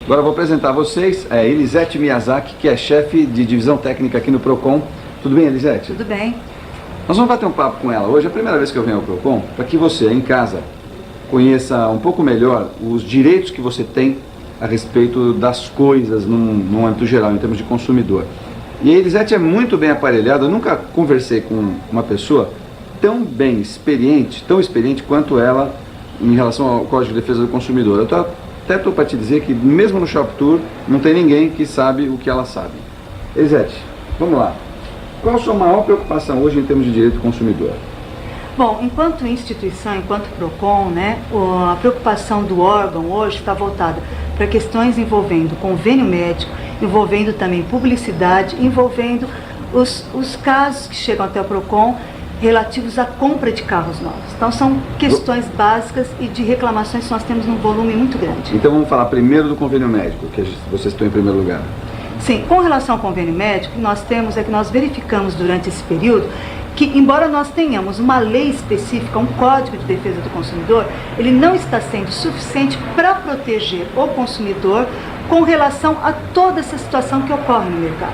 Agora eu vou apresentar a vocês a Elisete Miyazaki, que é chefe de divisão técnica aqui no Procon. Tudo bem, Elisete? Tudo bem. Nós vamos bater um papo com ela hoje, é a primeira vez que eu venho ao Procon, para que você, em casa, conheça um pouco melhor os direitos que você tem a respeito das coisas num âmbito geral, em termos de consumidor. E a Elisete é muito bem aparelhada, eu nunca conversei com uma pessoa tão experiente quanto ela em relação ao Código de Defesa do Consumidor. Eu até estou para te dizer que mesmo no Shop Tour não tem ninguém que sabe o que ela sabe. Elisete, vamos lá. Qual a sua maior preocupação hoje em termos de direito do consumidor? Bom, enquanto instituição, enquanto Procon, a preocupação do órgão hoje está voltada para questões envolvendo convênio médico, envolvendo também publicidade, envolvendo os casos que chegam até o Procon relativos à compra de carros novos. Então são questões básicas e de reclamações que nós temos num volume muito grande. Então vamos falar primeiro do convênio médico, que vocês estão em primeiro lugar. Sim, com relação ao convênio médico, o que nós temos é que nós verificamos durante esse período que, embora nós tenhamos uma lei específica, um Código de Defesa do Consumidor, ele não está sendo suficiente para proteger o consumidor com relação a toda essa situação que ocorre no mercado.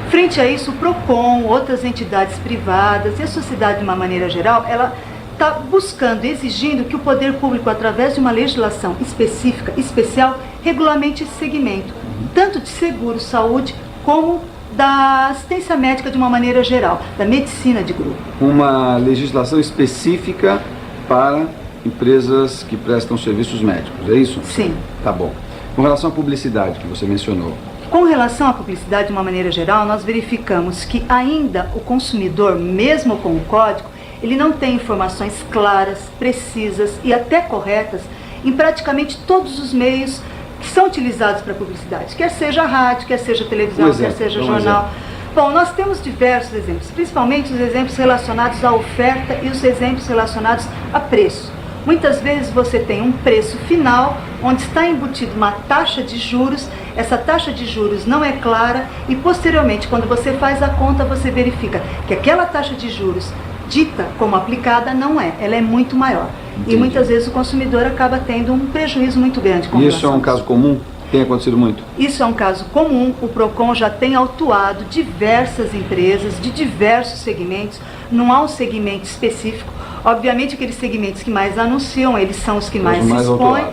Frente a isso, o Procon, outras entidades privadas e a sociedade de uma maneira geral, ela está buscando, exigindo que o poder público, através de uma legislação específica, especial, regulamente esse segmento, tanto de seguro, saúde, como da assistência médica de uma maneira geral, da medicina de grupo. Uma legislação específica para empresas que prestam serviços médicos, é isso? Sim. Tá bom. Com relação à publicidade que você mencionou. Com relação à publicidade de uma maneira geral, nós verificamos que ainda o consumidor, mesmo com o código, ele não tem informações claras, precisas e até corretas em praticamente todos os meios que são utilizados para publicidade, quer seja rádio, quer seja televisão, quer seja jornal. Bom, nós temos diversos exemplos, principalmente os exemplos relacionados à oferta e os exemplos relacionados a preço. Muitas vezes você tem um preço final, onde está embutido uma taxa de juros, essa taxa de juros não é clara e posteriormente, quando você faz a conta, você verifica que aquela taxa de juros dita como aplicada não é, ela é muito maior. Entendi. E muitas vezes o consumidor acaba tendo um prejuízo muito grande com relação a isso. Isso é um caso comum? Tem acontecido muito? Isso é um caso comum, o Procon já tem autuado diversas empresas de diversos segmentos, não há um segmento específico. Obviamente aqueles segmentos que mais anunciam, eles são os que mais se expõem,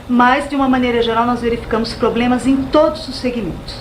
mas de uma maneira geral nós verificamos problemas em todos os segmentos.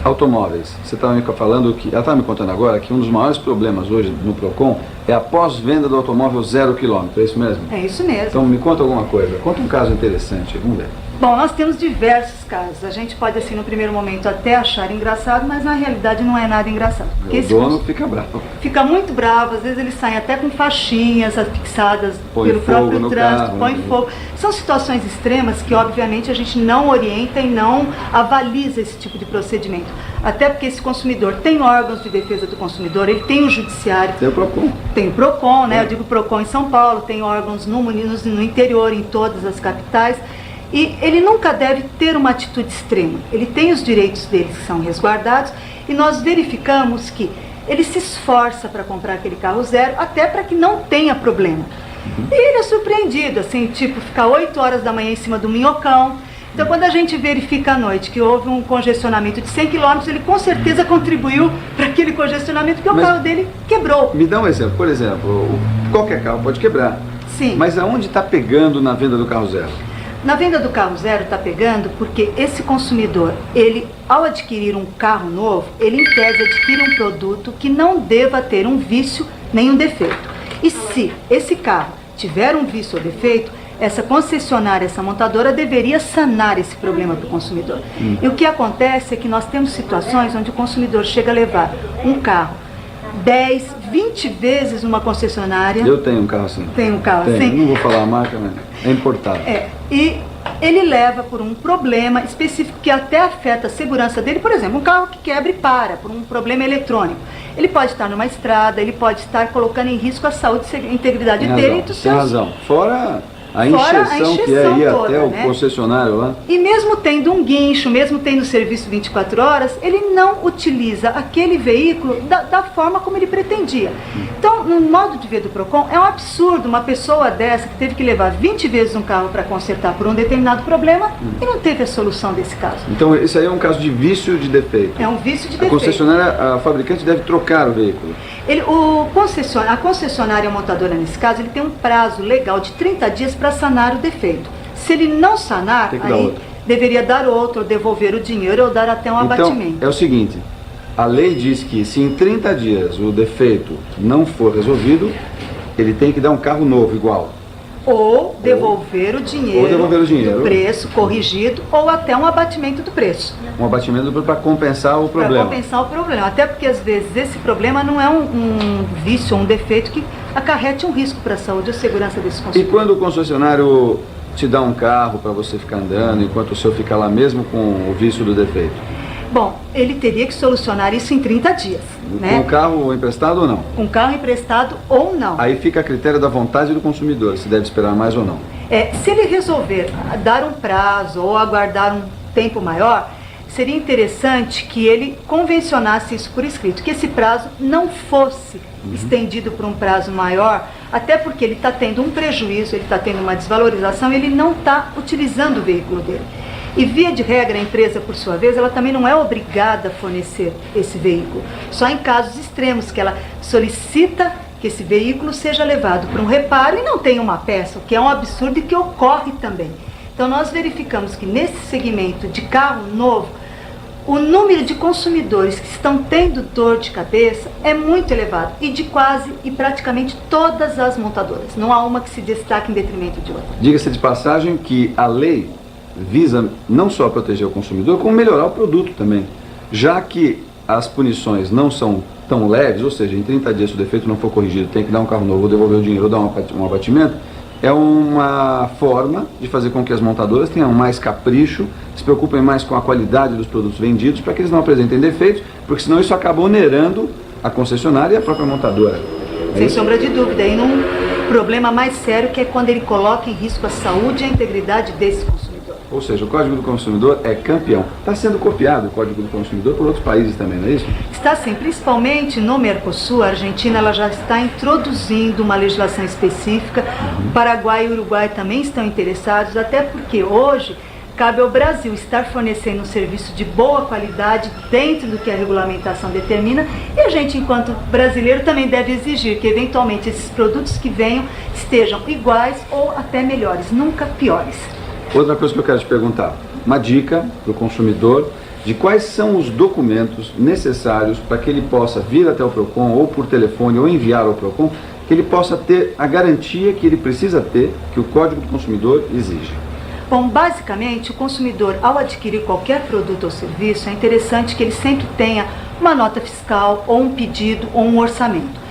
Automóveis, você estava me falando que, ela estava me contando agora que um dos maiores problemas hoje no Procon é a pós-venda do automóvel 0 km, é isso mesmo? É isso mesmo. Então me conta alguma coisa, conta um caso interessante, vamos ver. Bom, nós temos diversos casos, a gente pode assim no primeiro momento até achar engraçado, mas na realidade não é nada engraçado. O dono fica bravo. Fica muito bravo, às vezes eles saem até com faixinhas afixadas pelo próprio trânsito, põe fogo. São situações extremas que obviamente a gente não orienta e não avaliza esse tipo de procedimento. Até porque esse consumidor tem órgãos de defesa do consumidor, ele tem o judiciário. Tem o Procon. Tem o Procon, né? Eu digo Procon em São Paulo, tem órgãos no interior, em todas as capitais. E ele nunca deve ter uma atitude extrema. Ele tem os direitos dele que são resguardados e nós verificamos que ele se esforça para comprar aquele carro zero, até para que não tenha problema. E ele é surpreendido, assim, tipo, ficar 8 horas da manhã em cima do minhocão. Então, quando a gente verifica à noite que houve um congestionamento de 100 km, ele com certeza contribuiu para aquele congestionamento, porque o carro dele quebrou. Me dá um exemplo. Por exemplo, qualquer carro pode quebrar. Sim. Mas aonde está pegando na venda do carro zero? Na venda do carro zero está pegando porque esse consumidor, ele, ao adquirir um carro novo, ele em tese adquire um produto que não deva ter um vício nem um defeito. E se esse carro tiver um vício ou defeito, essa concessionária, essa montadora deveria sanar esse problema para o consumidor. E o que acontece é que nós temos situações onde o consumidor chega a levar um carro 10, 20 vezes numa concessionária. Eu tenho um carro assim. Tem um carro assim? Não vou falar a marca, mas é importado. E ele leva por um problema específico que até afeta a segurança dele. Por exemplo, um carro que quebra e para por um problema eletrônico. Ele pode estar numa estrada, ele pode estar colocando em risco a saúde e a integridade dele e dos seus. Tem razão. Fora A Fora encheção que é ir toda, até o né? concessionário lá. E mesmo tendo um guincho, mesmo tendo serviço 24 horas, ele não utiliza aquele veículo da forma como ele pretendia. Então, no modo de ver do PROCON, é um absurdo uma pessoa dessa que teve que levar 20 vezes um carro para consertar por um determinado problema e não teve a solução desse caso. Então, esse aí é um caso de vício de defeito. É um vício de A defeito. concessionária, a fabricante deve trocar o veículo. A concessionária montadora, nesse caso, ele tem um prazo legal de 30 dias para sanar o defeito. Se ele não sanar, Tem que dar aí outro. deveria dar outro, devolver o dinheiro ou dar até um abatimento. Então, é o seguinte, a lei diz que se em 30 dias o defeito não for resolvido, ele tem que dar um carro novo, igual. Ou devolver o dinheiro, do preço corrigido ou até um abatimento do preço. Um abatimento para compensar o problema. Para compensar o problema. Até porque, às vezes, esse problema não é um vício ou um defeito que acarrete um risco para a saúde ou segurança desse E consumidor. quando o concessionário te dá um carro para você ficar andando, enquanto o seu fica lá mesmo com o vício do defeito? Bom, ele teria que solucionar isso em 30 dias. Né? Com o carro emprestado ou não? Com carro emprestado ou não. Aí fica a critério da vontade do consumidor, se deve esperar mais ou não. Se ele resolver dar um prazo ou aguardar um tempo maior, seria interessante que ele convencionasse isso por escrito, que esse prazo não fosse estendido por um prazo maior, até porque ele está tendo um prejuízo, ele está tendo uma desvalorização, ele não está utilizando o veículo dele. E via de regra, a empresa, por sua vez, ela também não é obrigada a fornecer esse veículo. Só em casos extremos que ela solicita que esse veículo seja levado para um reparo e não tenha uma peça, o que é um absurdo e que ocorre também. Então nós verificamos que nesse segmento de carro novo, o número de consumidores que estão tendo dor de cabeça é muito elevado e de quase e praticamente todas as montadoras. Não há uma que se destaque em detrimento de outra. Diga-se de passagem que a lei visa não só proteger o consumidor, como melhorar o produto também. Já que as punições não são tão leves, ou seja, em 30 dias se o defeito não for corrigido, tem que dar um carro novo, ou devolver o dinheiro, ou dar um abatimento, é uma forma de fazer com que as montadoras tenham mais capricho, se preocupem mais com a qualidade dos produtos vendidos, para que eles não apresentem defeitos, porque senão isso acaba onerando a concessionária e a própria montadora. Sem sombra de dúvida, e num problema mais sério, que é quando ele coloca em risco a saúde e a integridade desse consumidor. Ou seja, o Código do Consumidor é campeão. Está sendo copiado o Código do Consumidor por outros países também, não é isso? Está sim, principalmente no Mercosul. A Argentina ela já está introduzindo uma legislação específica. O Paraguai e o Uruguai também estão interessados, até porque hoje cabe ao Brasil estar fornecendo um serviço de boa qualidade dentro do que a regulamentação determina, e a gente, enquanto brasileiro, também deve exigir que eventualmente esses produtos que venham estejam iguais ou até melhores, nunca piores. Outra coisa que eu quero te perguntar, uma dica para o consumidor de quais são os documentos necessários para que ele possa vir até o PROCON, ou por telefone, ou enviar ao PROCON, que ele possa ter a garantia que ele precisa ter, que o Código do Consumidor exige. Bom, basicamente, o consumidor, ao adquirir qualquer produto ou serviço, é interessante que ele sempre tenha uma nota fiscal, ou um pedido, ou um orçamento.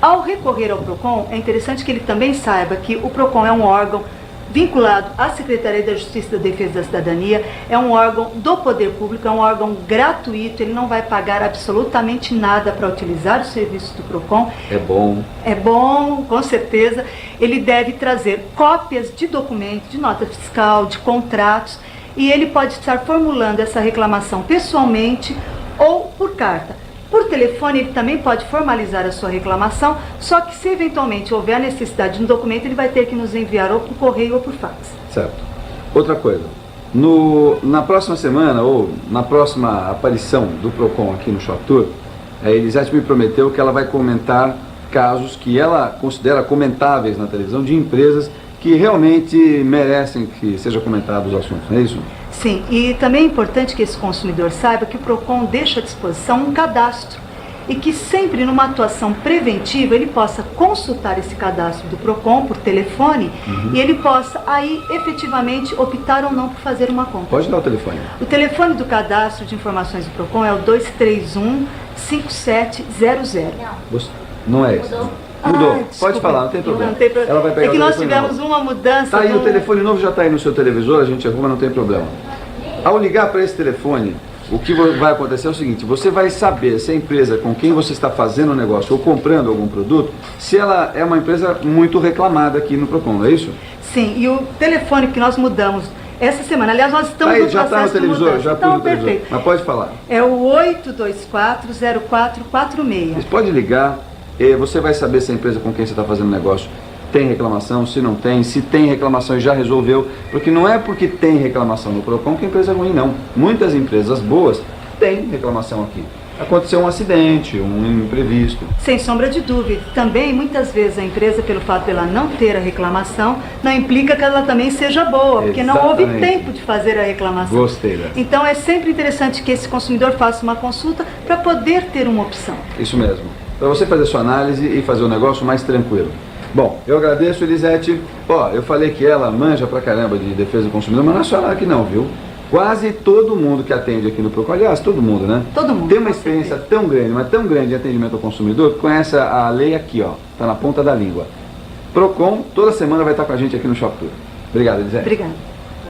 Ao recorrer ao PROCON, é interessante que ele também saiba que o PROCON é um órgão vinculado à Secretaria da Justiça e da Defesa da Cidadania, é um órgão do poder público, é um órgão gratuito, ele não vai pagar absolutamente nada para utilizar os serviços do PROCON. É bom. É bom, com certeza. Ele deve trazer cópias de documentos, de nota fiscal, de contratos, e ele pode estar formulando essa reclamação pessoalmente ou por carta. Por telefone, ele também pode formalizar a sua reclamação, só que se eventualmente houver a necessidade de um documento, ele vai ter que nos enviar ou por correio ou por fax. Certo. Outra coisa, na próxima semana, ou na próxima aparição do PROCON aqui no Shop Tour, a Elisete me prometeu que ela vai comentar casos que ela considera comentáveis na televisão, de empresas que realmente merecem que seja comentado os assuntos, não é isso? Sim, e também é importante que esse consumidor saiba que o PROCON deixa à disposição um cadastro e que sempre numa atuação preventiva ele possa consultar esse cadastro do PROCON por telefone e ele possa aí efetivamente optar ou não por fazer uma compra. Pode dar o telefone. O telefone do cadastro de informações do PROCON é o 231-5700. Não é esse. Mudou. Pode falar, não tem problema. Ela vai pegar é que nós telefone tivemos novo. uma mudança. Tá aí, o telefone novo já está aí no seu televisor, a gente arruma, não tem problema. Ao ligar para esse telefone, o que vai acontecer é o seguinte: você vai saber se a empresa com quem você está fazendo o negócio ou comprando algum produto, se ela é uma empresa muito reclamada aqui no PROCON, não é isso? Sim, e o telefone que nós mudamos essa semana, aliás, nós estamos Aí, no já está no processo de televisor, mudança. já pus Então, no televisor. perfeito. Mas pode falar. É o 824-0446. Você pode ligar, você vai saber se a empresa com quem você está fazendo negócio tem reclamação, se não tem, se tem reclamação e já resolveu, porque não é porque tem reclamação no PROCON que a empresa é ruim, não. Muitas empresas boas têm reclamação aqui. Aconteceu um acidente, um imprevisto. Sem sombra de dúvida. Também, muitas vezes, a empresa, pelo fato de ela não ter a reclamação, não implica que ela também seja boa, porque não houve tempo de fazer a reclamação. Gostei dessa. Então, é sempre interessante que esse consumidor faça uma consulta para poder ter uma opção. Isso mesmo. Para você fazer sua análise e fazer o negócio mais tranquilo. Bom, eu agradeço, Elisete. Ó, eu falei que ela manja pra caramba de defesa do consumidor, mas não é só ela que não, viu? Quase todo mundo que atende aqui no PROCON, aliás, todo mundo, né? Todo mundo. Tem uma experiência tão grande, mas tão grande de atendimento ao consumidor, que conhece a lei aqui, ó. Tá na ponta da língua. PROCON, toda semana vai estar com a gente aqui no Shop Tour. Obrigado, Elisete. Obrigada.